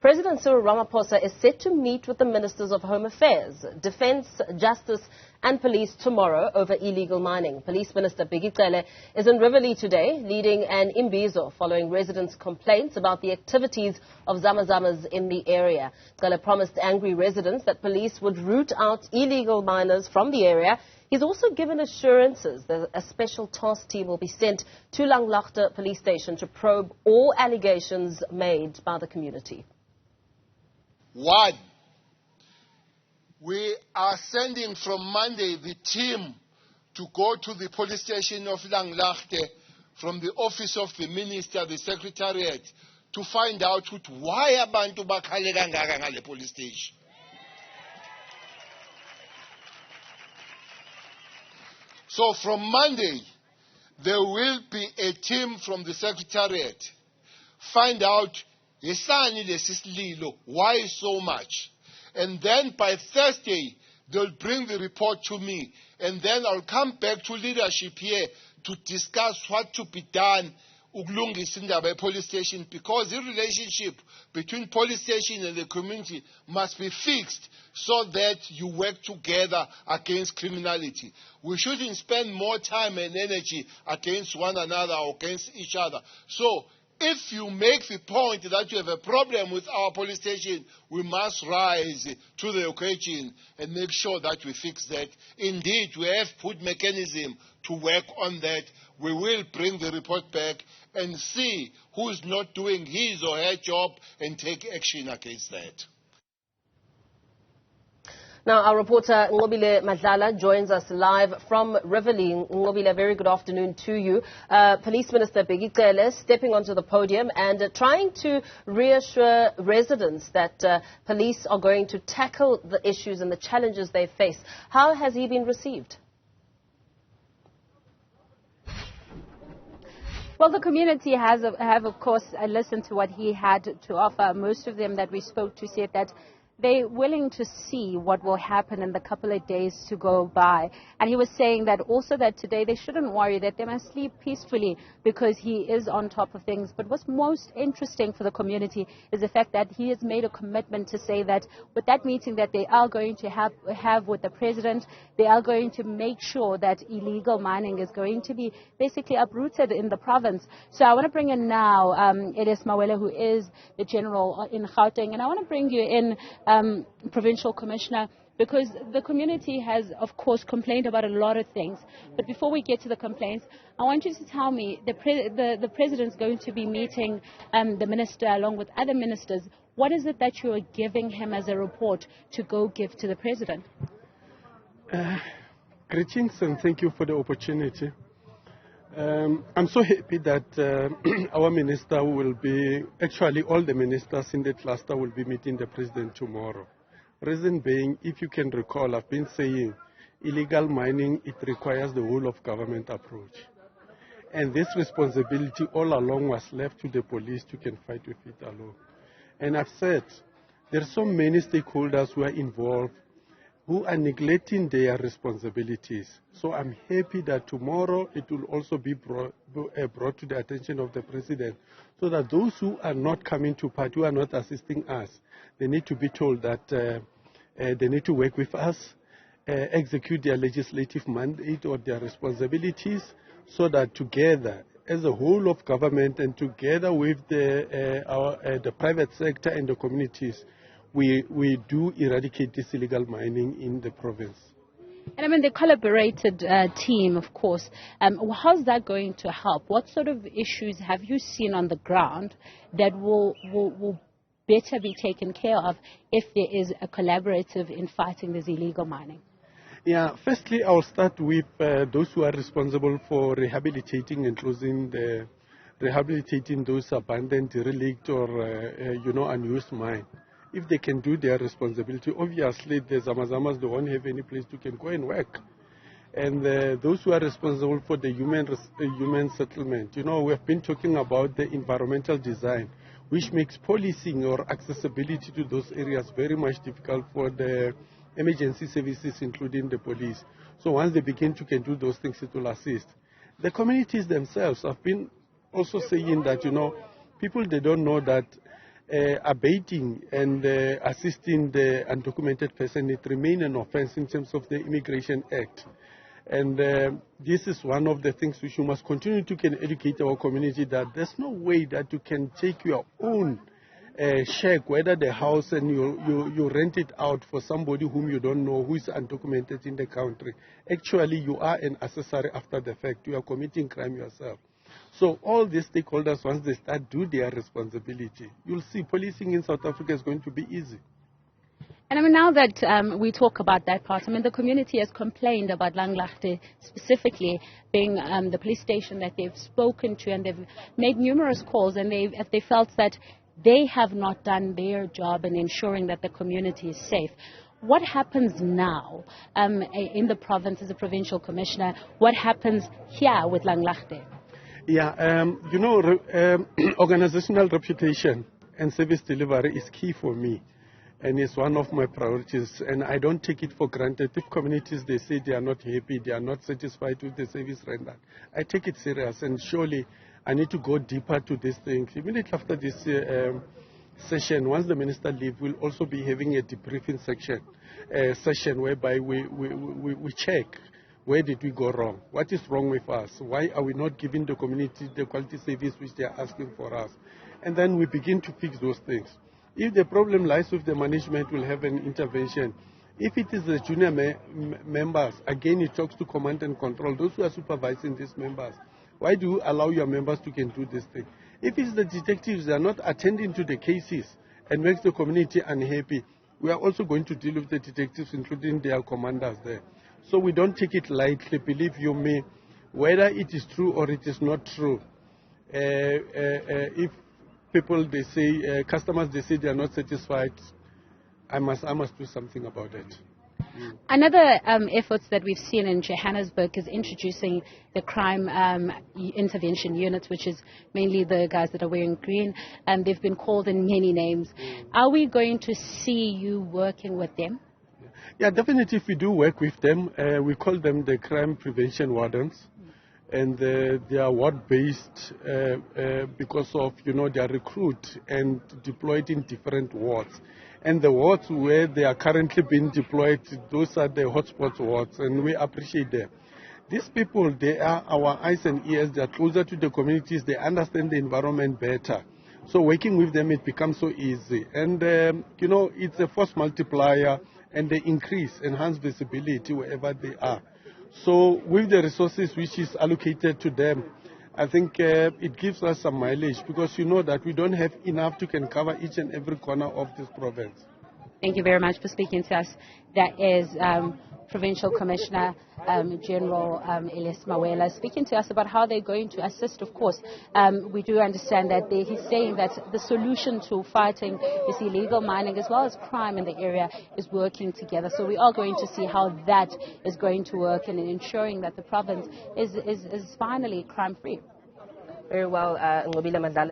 President Cyril Ramaphosa is set to meet with the Ministers of Home Affairs, Defence, Justice and Police tomorrow over illegal mining. Police Minister Bheki Cele is in Riverlea today, leading an imbizo following residents' complaints about the activities of zamas in the area. Cele promised angry residents that police would root out illegal miners from the area. He's also given assurances that a special task team will be sent to Langlaagte police station to probe all allegations made by the community. One, we are sending from Monday the team to go to the police station of Langlaagte from the office of the minister, the secretariat, to find out why abantu bakhale kangaka ngale police station. So from Monday, there will be a team from the secretariat, find out why so much. And then by Thursday, they'll bring the report to me. And then I'll come back to leadership here to discuss what to be done by police station, because the relationship between police station and the community must be fixed so that you work together against criminality. We shouldn't spend more time and energy against one another or against each other. So if you make the point that you have a problem with our police station, we must rise to the occasion and make sure that we fix that. Indeed, we have put mechanism to work on that. We will bring the report back and see who is not doing his or her job and take action against that. Now, our reporter Nqobile Madlala joins us live from Riverlea. Nqobile, very good afternoon to you. Police Minister Bheki Cele stepping onto the podium and trying to reassure residents that police are going to tackle the issues and the challenges they face. How has he been received? Well, the community have of course, listened to what he had to offer. Most of them that we spoke to said that they're willing to see what will happen in the couple of days to go by. And he was saying that also that today they shouldn't worry, that they must sleep peacefully because he is on top of things. But what's most interesting for the community is the fact that he has made a commitment to say that with that meeting that they are going to have with the president, they are going to make sure that illegal mining is going to be basically uprooted in the province. So I want to bring in now Elias Mawela, who is the general in Gauteng. And I want to bring you in, Provincial Commissioner, because the community has, of course, complained about a lot of things. But before we get to the complaints, I want you to tell me, the president's going to be meeting the minister along with other ministers. What is it that you are giving him as a report to go give to the president? Greetings and thank you for the opportunity. I'm so happy that our minister will be, actually all the ministers in the cluster will be meeting the president tomorrow. Reason being, if you can recall, I've been saying illegal mining, it requires the whole of government approach. And this responsibility all along was left to the police to can fight with it alone. And I've said there are so many stakeholders who are involved who are neglecting their responsibilities. So I'm happy that tomorrow it will also be brought to the attention of the president, so that those who are not coming to party, who are not assisting us, they need to be told that they need to work with us, execute their legislative mandate or their responsibilities, so that together, as a whole of government and together with the private sector and the communities, we do eradicate this illegal mining in the province. And I mean, the collaborated team, of course, how's that going to help? What sort of issues have you seen on the ground that will better be taken care of if there is a collaborative in fighting this illegal mining? Yeah, firstly, I'll start with those who are responsible for rehabilitating and rehabilitating those abandoned, derelict or, unused mine. If they can do their responsibility, obviously the zamas don't have any place to can go and work. And those who are responsible for the human settlement, we have been talking about the environmental design, which makes policing or accessibility to those areas very much difficult for the emergency services, including the police. So once they begin to can do those things, it will assist. The communities themselves have been also saying that, people, they don't know that abating and assisting the undocumented person, it remains an offense in terms of the Immigration Act. And this is one of the things which you must continue to educate our community, that there's no way that you can take your own shack, whether the house, and you rent it out for somebody whom you don't know, who is undocumented in the country. Actually, you are an accessory after the fact. You are committing crime yourself. So all these stakeholders, once they start do their responsibility, you'll see policing in South Africa is going to be easy. And I mean, now that we talk about that part, I mean, the community has complained about Langlaagte specifically being the police station that they've spoken to, and they've made numerous calls, and they felt that they have not done their job in ensuring that the community is safe. What happens now in the province as a provincial commissioner? What happens here with Langlaagte? Yeah, organizational reputation and service delivery is key for me, and it's one of my priorities, and I don't take it for granted. If communities, they say they are not happy, they are not satisfied with the service rendered, I take it serious, and surely I need to go deeper to these things. Immediately after this session, once the minister leaves, we'll also be having a debriefing session whereby we check where did we go wrong, what is wrong with us, why are we not giving the community the quality service which they are asking for us, and then we begin to fix those things. If the problem lies with the management, we'll have an intervention. If it is the junior members, again it talks to command and control, those who are supervising these members. Why do you allow your members to can do this thing? If it's the detectives, they are not attending to the cases and makes the community unhappy, we are also going to deal with the detectives, including their commanders there. So we don't take it lightly, believe you me, whether it is true or it is not true. If people, they say, customers, they say they are not satisfied, I must do something about it. Another efforts that we've seen in Johannesburg is introducing the crime intervention units, which is mainly the guys that are wearing green, and they've been called in many names. Are we going to see you working with them? Yeah, definitely if we do work with them. We call them the crime prevention wardens, and they are ward-based because of, they are recruited and deployed in different wards. And the wards where they are currently being deployed, those are the hotspot wards, and we appreciate them. These people, they are our eyes and ears. They are closer to the communities. They understand the environment better. So working with them, it becomes so easy. And, it's a force multiplier, and they enhance visibility wherever they are. So with the resources which is allocated to them, I think it gives us some mileage, because you know that we don't have enough to can cover each and every corner of this province. Thank you very much for speaking to us. That is Provincial Commissioner General Elias Mawela speaking to us about how they're going to assist. Of course, we do understand that he's saying that the solution to fighting this illegal mining as well as crime in the area is working together. So we are going to see how that is going to work and in ensuring that the province is finally crime-free. Very well, Nqobile, Madlala.